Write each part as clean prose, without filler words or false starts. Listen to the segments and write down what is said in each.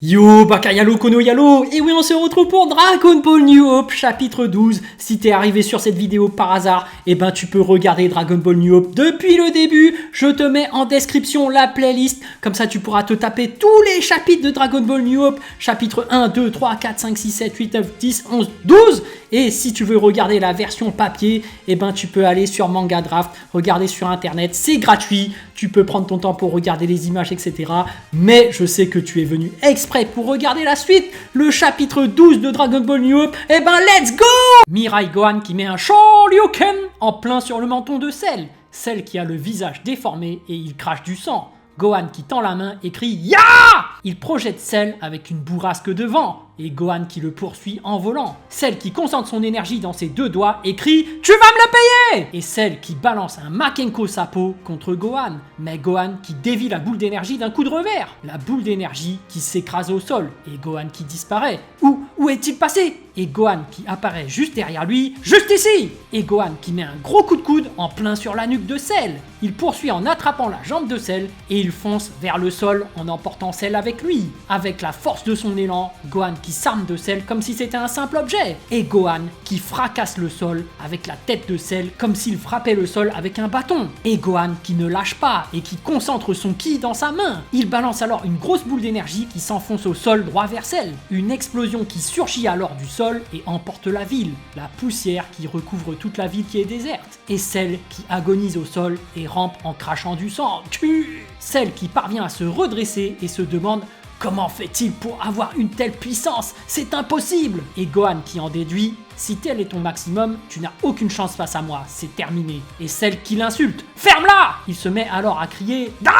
Yo, Bakayalo Kono Yalo, et oui on se retrouve pour Dragon Ball New Hope chapitre 12. Si t'es arrivé sur cette vidéo par hasard, tu peux regarder Dragon Ball New Hope depuis le début. Je te mets en description la playlist, comme ça tu pourras te taper tous les chapitres de Dragon Ball New Hope, chapitre 1, 2, 3, 4, 5, 6, 7, 8, 9, 10, 11, 12. Et si tu veux regarder la version papier, tu peux aller sur Manga Draft, regarder sur internet, c'est gratuit. Tu peux prendre ton temps pour regarder les images, etc. Mais je sais que tu es venu exprès pour regarder la suite, le chapitre 12 de Dragon Ball New Hope. Let's go! Mirai Gohan qui met un Shoryuken en plein sur le menton de Cell. Cell qui a le visage déformé et il crache du sang. Gohan qui tend la main et crie Ya! Il projette Cell avec une bourrasque de vent et Gohan qui le poursuit en volant. Cell qui concentre son énergie dans ses deux doigts et crie Tu vas me le payer! Et Cell qui balance un Makenko Sapo contre Gohan. Mais Gohan qui dévie la boule d'énergie d'un coup de revers. La boule d'énergie qui s'écrase au sol et Gohan qui disparaît. Où est-il passé? Et Gohan qui apparaît juste derrière lui, juste ici! Et Gohan qui met un gros coup de coude en plein sur la nuque de Cell. Il poursuit en attrapant la jambe de Cell et il fonce vers le sol en emportant Cell avec lui. Avec la force de son élan, Gohan qui s'arme de Cell comme si c'était un simple objet. Et Gohan qui fracasse le sol avec la tête de Cell comme s'il frappait le sol avec un bâton. Et Gohan qui ne lâche pas et qui concentre son ki dans sa main. Il balance alors une grosse boule d'énergie qui s'enfonce au sol droit vers Cell. Une explosion qui surgit alors du sol et emporte la ville. La poussière qui recouvre toute la ville qui est déserte. Et Cell qui agonise au sol et rampe en crachant du sang. Cell qui parvient à se redresser et se demande comment fait-il pour avoir une telle puissance? C'est impossible! Et Gohan qui en déduit si tel est ton maximum, tu n'as aucune chance face à moi, c'est terminé. Et Cell qui l'insulte, ferme-la! Il se met alors à crier Da!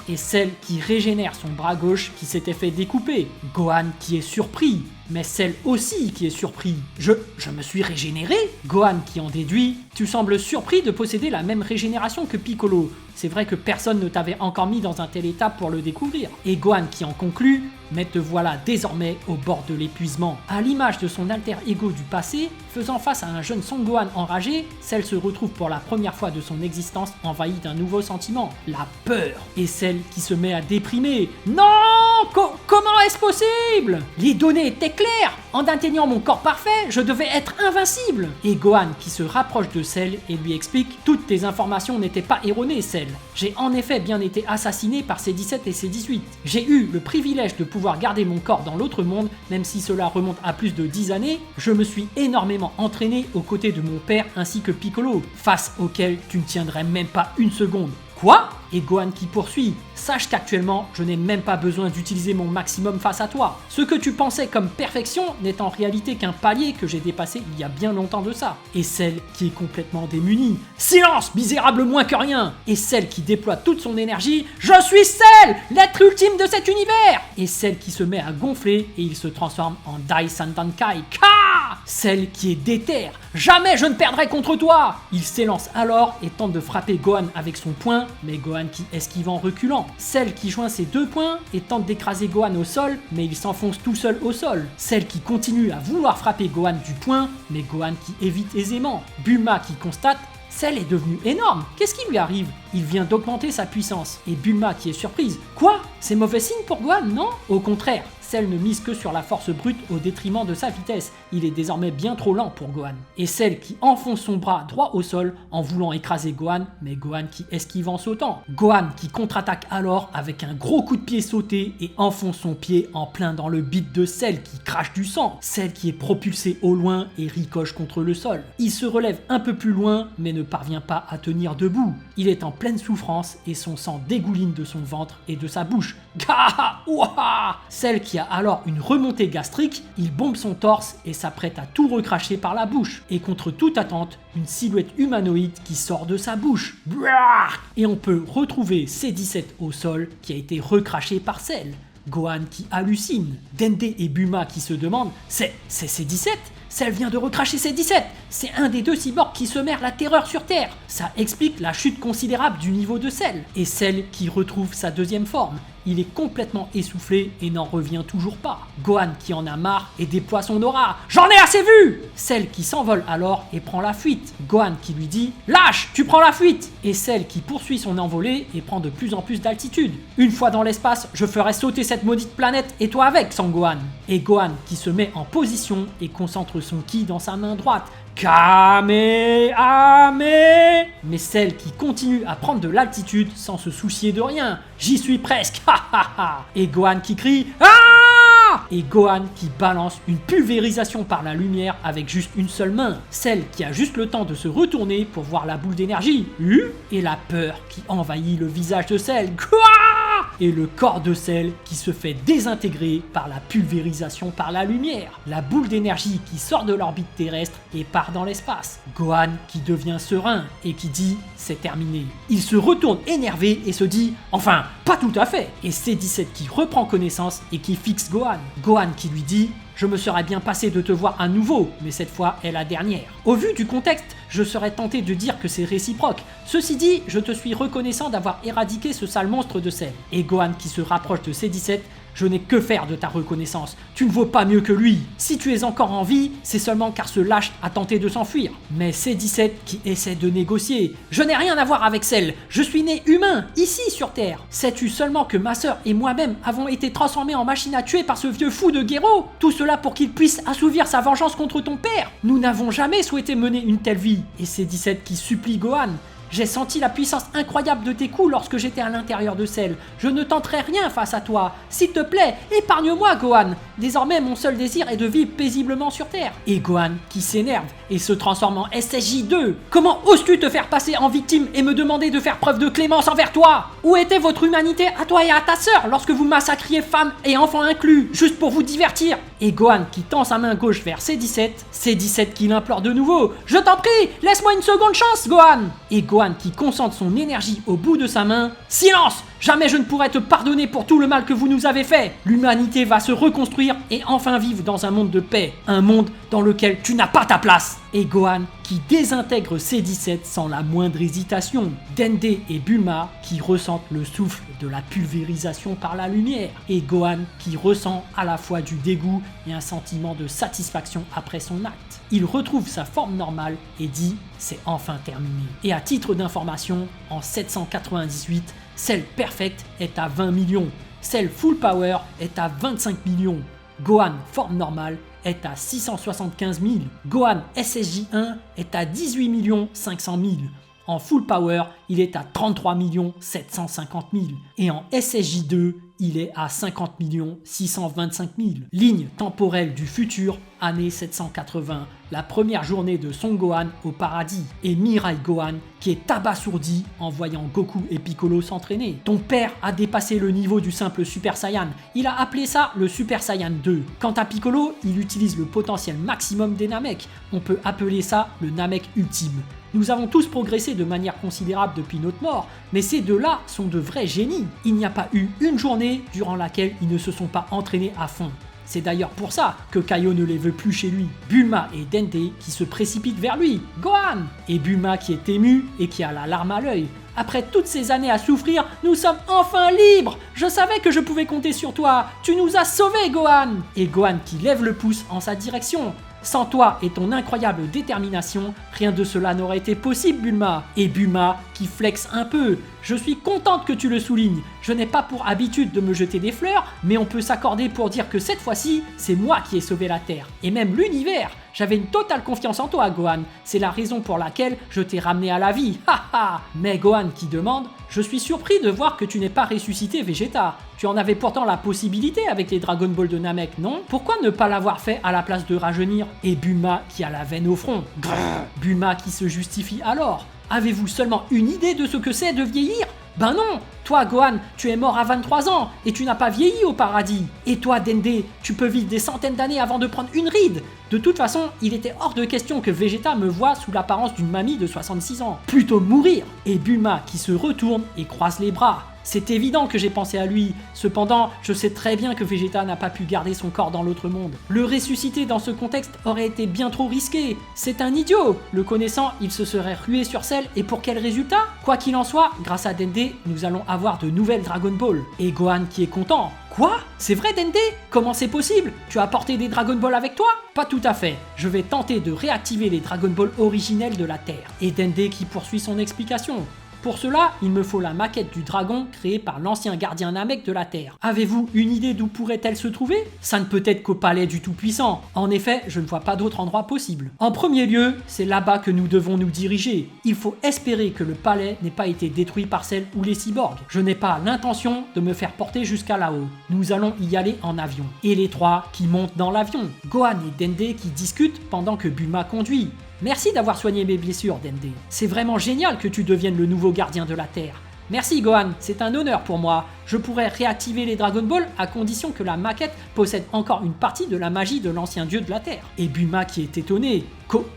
Et Cell qui régénère son bras gauche qui s'était fait découper. Gohan qui est surpris, mais Cell aussi qui est surpris. Je me suis régénéré? Gohan qui en déduit, tu sembles surpris de posséder la même régénération que Piccolo. C'est vrai que personne ne t'avait encore mis dans un tel état pour le découvrir. Et Gohan qui en conclut, mais te voilà désormais au bord de l'épuisement. À l'image de son alter ego du passé, faisant face à un jeune Son Gohan enragé, Cell se retrouve pour la première fois de son existence envahi d'un nouveau sentiment, la peur. Et Cell qui se met à déprimer. Non! Comment est-ce possible? Les données étaient claires. En atteignant mon corps parfait, je devais être invincible. Et Gohan qui se rapproche de Cell et lui explique toutes tes informations n'étaient pas erronées, Cell. J'ai en effet bien été assassiné par C-17 et C-18. J'ai eu le privilège de pouvoir garder mon corps dans l'autre monde, même si cela remonte à plus de 10 années. Je me suis énormément entraîné aux côtés de mon père ainsi que Piccolo, face auquel tu ne tiendrais même pas une seconde. Quoi? Et Gohan qui poursuit. Sache qu'actuellement, je n'ai même pas besoin d'utiliser mon maximum face à toi. Ce que tu pensais comme perfection n'est en réalité qu'un palier que j'ai dépassé il y a bien longtemps de ça. Et Cell qui est complètement démunie. Silence, misérable moins que rien! Et Cell qui déploie toute son énergie. Je suis Cell, l'être ultime de cet univers! Et Cell qui se met à gonfler et il se transforme en Dai Sandankai. Cell qui est déter. Jamais je ne perdrai contre toi! Il s'élance alors et tente de frapper Gohan avec son poing, mais Gohan qui esquive en reculant. Cell qui joint ses deux poings et tente d'écraser Gohan au sol, mais il s'enfonce tout seul au sol. Cell qui continue à vouloir frapper Gohan du poing, mais Gohan qui évite aisément. Bulma qui constate Cell est devenu énorme. Qu'est-ce qui lui arrive? Il vient d'augmenter sa puissance. Et Bulma qui est surprise. Quoi? C'est mauvais signe pour Gohan, non? Au contraire, Cell ne mise que sur la force brute au détriment de sa vitesse. Il est désormais bien trop lent pour Gohan. Et Cell qui enfonce son bras droit au sol en voulant écraser Gohan, mais Gohan qui esquive en sautant. Gohan qui contre-attaque alors avec un gros coup de pied sauté et enfonce son pied en plein dans le bide de Cell qui crache du sang. Cell qui est propulsé au loin et ricoche contre le sol. Il se relève un peu plus loin mais ne parvient pas à tenir debout. Il est en pleine souffrance et son sang dégouline de son ventre et de sa bouche. Cell qui a alors une remontée gastrique, il bombe son torse et s'apprête à tout recracher par la bouche. Et contre toute attente, une silhouette humanoïde qui sort de sa bouche. Et on peut retrouver C-17 au sol qui a été recraché par Cell. Gohan qui hallucine. Dende et Bulma qui se demandent c'est C-17? Cell vient de recracher C-17. C'est un des deux cyborgs qui semèrent la terreur sur Terre. Ça explique la chute considérable du niveau de Cell. Et Cell qui retrouve sa deuxième forme. il est complètement essoufflé et n'en revient toujours pas. Gohan qui en a marre et déploie son aura. J'en ai assez vu! Cell qui s'envole alors et prend la fuite. Gohan qui lui dit lâche, tu prends la fuite! Et Cell qui poursuit son envolée et prend de plus en plus d'altitude. Une fois dans l'espace, je ferai sauter cette maudite planète et toi avec, Sangohan. Et Gohan qui se met en position et concentre son ki dans sa main droite. Kamehameha! Mais Cell qui continue à prendre de l'altitude sans se soucier de rien. J'y suis presque! Ha ha ha! Et Gohan qui crie ah! Et Gohan qui balance une pulvérisation par la lumière avec juste une seule main. Cell qui a juste le temps de se retourner pour voir la boule d'énergie. Et la peur qui envahit le visage de Cell. Quoi? Et le corps de Cell qui se fait désintégrer par la pulvérisation par la lumière. La boule d'énergie qui sort de l'orbite terrestre et part dans l'espace. Gohan qui devient serein et qui dit c'est terminé. Il se retourne énervé et se dit enfin pas tout à fait. Et C-17 qui reprend connaissance et qui fixe Gohan. Gohan qui lui dit je me serais bien passé de te voir à nouveau, mais cette fois est la dernière. Au vu du contexte, je serais tenté de dire que c'est réciproque. Ceci dit, je te suis reconnaissant d'avoir éradiqué ce sale monstre de Cell. Et Gohan qui se rapproche de C-17, je n'ai que faire de ta reconnaissance. Tu ne vaux pas mieux que lui. Si tu es encore en vie, c'est seulement car ce lâche a tenté de s'enfuir. Mais C-17 qui essaie de négocier. Je n'ai rien à voir avec Cell. Je suis né humain, ici sur Terre. Sais-tu seulement que ma sœur et moi-même avons été transformés en machines à tuer par ce vieux fou de Gero? Tout cela pour qu'il puisse assouvir sa vengeance contre ton père. Nous n'avons jamais souhaité mener une telle vie. Et C-17 qui supplie Gohan. J'ai senti la puissance incroyable de tes coups lorsque j'étais à l'intérieur de Cell. Je ne tenterai rien face à toi. S'il te plaît, épargne-moi, Gohan. Désormais, mon seul désir est de vivre paisiblement sur Terre. Et Gohan, qui s'énerve et se transforme en SSJ2. Comment oses-tu te faire passer en victime et me demander de faire preuve de clémence envers toi? Où était votre humanité à toi et à ta sœur lorsque vous massacriez femmes et enfants inclus, juste pour vous divertir? Et Gohan, qui tend sa main gauche vers C-17, C-17 qui l'implore de nouveau. Je t'en prie, laisse-moi une seconde chance, Gohan. Et Gohan qui concentre son énergie au bout de sa main. Silence! Jamais je ne pourrai te pardonner pour tout le mal que vous nous avez fait. L'humanité va se reconstruire et enfin vivre dans un monde de paix. Un monde dans lequel tu n'as pas ta place. Et Gohan qui désintègre C-17 sans la moindre hésitation. Dende et Bulma qui ressentent le souffle de la pulvérisation par la lumière. Et Gohan qui ressent à la fois du dégoût et un sentiment de satisfaction après son acte. Il retrouve sa forme normale et dit « c'est enfin terminé ». Et à titre d'information, en 798, Cell Perfect est à 20 millions, Cell Full Power est à 25 millions, Gohan forme normale est à 675 000, Gohan SSJ1 est à 18 500 000, en Full Power il est à 33 750 000 et en SSJ2 il est à 50 625 000. Ligne temporelle du futur, année 780, la première journée de Son Gohan au paradis. Et Mirai Gohan qui est abasourdi en voyant Goku et Piccolo s'entraîner. Ton père a dépassé le niveau du simple Super Saiyan. Il a appelé ça le Super Saiyan 2. Quant à Piccolo, il utilise le potentiel maximum des Namek. On peut appeler ça le Namek ultime. Nous avons tous progressé de manière considérable depuis notre mort, mais ces deux-là sont de vrais génies. Il n'y a pas eu une journée durant laquelle ils ne se sont pas entraînés à fond. C'est d'ailleurs pour ça que Kaio ne les veut plus chez lui. Bulma et Dende qui se précipitent vers lui. Gohan! Et Bulma qui est émue et qui a la larme à l'œil. Après toutes ces années à souffrir, nous sommes enfin libres! Je savais que je pouvais compter sur toi! Tu nous as sauvés, Gohan! Et Gohan qui lève le pouce en sa direction. Sans toi et ton incroyable détermination, rien de cela n'aurait été possible, Bulma. Et Bulma qui flexe un peu. Je suis contente que tu le soulignes. Je n'ai pas pour habitude de me jeter des fleurs, mais on peut s'accorder pour dire que cette fois-ci, c'est moi qui ai sauvé la Terre. Et même l'univers. J'avais une totale confiance en toi, Gohan. C'est la raison pour laquelle je t'ai ramené à la vie. Haha. Mais Gohan qui demande, je suis surpris de voir que tu n'es pas ressuscité Vegeta. Tu en avais pourtant la possibilité avec les Dragon Ball de Namek, non? Pourquoi ne pas l'avoir fait à la place de rajeunir? Et Bulma qui a la veine au front. Grrr. Bulma qui se justifie alors. Avez-vous seulement une idée de ce que c'est de vieillir? Ben non! Toi, Gohan, tu es mort à 23 ans et tu n'as pas vieilli au paradis. Et toi, Dende, tu peux vivre des centaines d'années avant de prendre une ride. De toute façon, il était hors de question que Vegeta me voie sous l'apparence d'une mamie de 66 ans. Plutôt mourir. Et Bulma qui se retourne et croise les bras. C'est évident que j'ai pensé à lui. Cependant, je sais très bien que Vegeta n'a pas pu garder son corps dans l'autre monde. Le ressusciter dans ce contexte aurait été bien trop risqué. C'est un idiot. Le connaissant, il se serait rué sur Cell et pour quel résultat? Quoi qu'il en soit, grâce à Dende, nous allons avoir de nouvelles Dragon Ball. Et Gohan qui est content. Quoi? C'est vrai Dende? Comment c'est possible? Tu as apporté des Dragon Ball avec toi? Pas tout à fait. Je vais tenter de réactiver les Dragon Ball originels de la Terre. Et Dende qui poursuit son explication. Pour cela, il me faut la maquette du dragon créée par l'ancien gardien Namek de la Terre. Avez-vous une idée d'où pourrait-elle se trouver? Ça ne peut être qu'au palais du Tout-Puissant. En effet, je ne vois pas d'autre endroit possible. En premier lieu, c'est là-bas que nous devons nous diriger. Il faut espérer que le palais n'ait pas été détruit par Cell ou les cyborgs. Je n'ai pas l'intention de me faire porter jusqu'à là-haut. Nous allons y aller en avion. Et les trois qui montent dans l'avion. Gohan et Dende qui discutent pendant que Bulma conduit. Merci d'avoir soigné mes blessures, Dende. C'est vraiment génial que tu deviennes le nouveau gardien de la Terre. Merci Gohan, c'est un honneur pour moi. Je pourrais réactiver les Dragon Ball à condition que la maquette possède encore une partie de la magie de l'ancien dieu de la Terre. Et Bulma qui est étonné.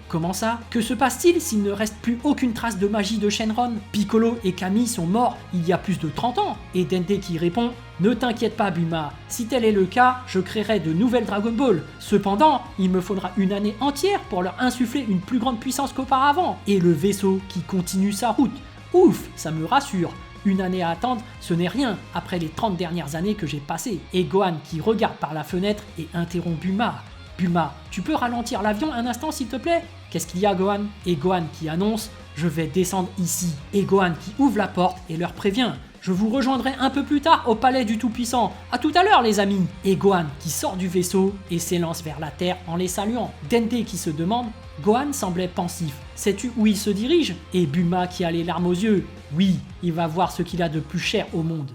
Comment ça? Que se passe-t-il s'il ne reste plus aucune trace de magie de Shenron? Piccolo et Camille sont morts il y a plus de 30 ans. Et Dende qui répond: ne t'inquiète pas Bulma, si tel est le cas, je créerai de nouvelles Dragon Ball. Cependant, il me faudra une année entière pour leur insuffler une plus grande puissance qu'auparavant. Et le vaisseau qui continue sa route. Ouf, ça me rassure. Une année à attendre, ce n'est rien après les 30 dernières années que j'ai passées. Et Gohan qui regarde par la fenêtre et interrompt Bulma. Bulma, tu peux ralentir l'avion un instant s'il te plaît? Qu'est-ce qu'il y a Gohan? Et Gohan qui annonce: je vais descendre ici. Et Gohan qui ouvre la porte et leur prévient: je vous rejoindrai un peu plus tard au palais du Tout-Puissant. À tout à l'heure les amis. Et Gohan qui sort du vaisseau et s'élance vers la Terre en les saluant. Dende qui se demande: Gohan semblait pensif. Sais-tu où il se dirige? Et Bulma qui a les larmes aux yeux. Oui, il va voir ce qu'il a de plus cher au monde.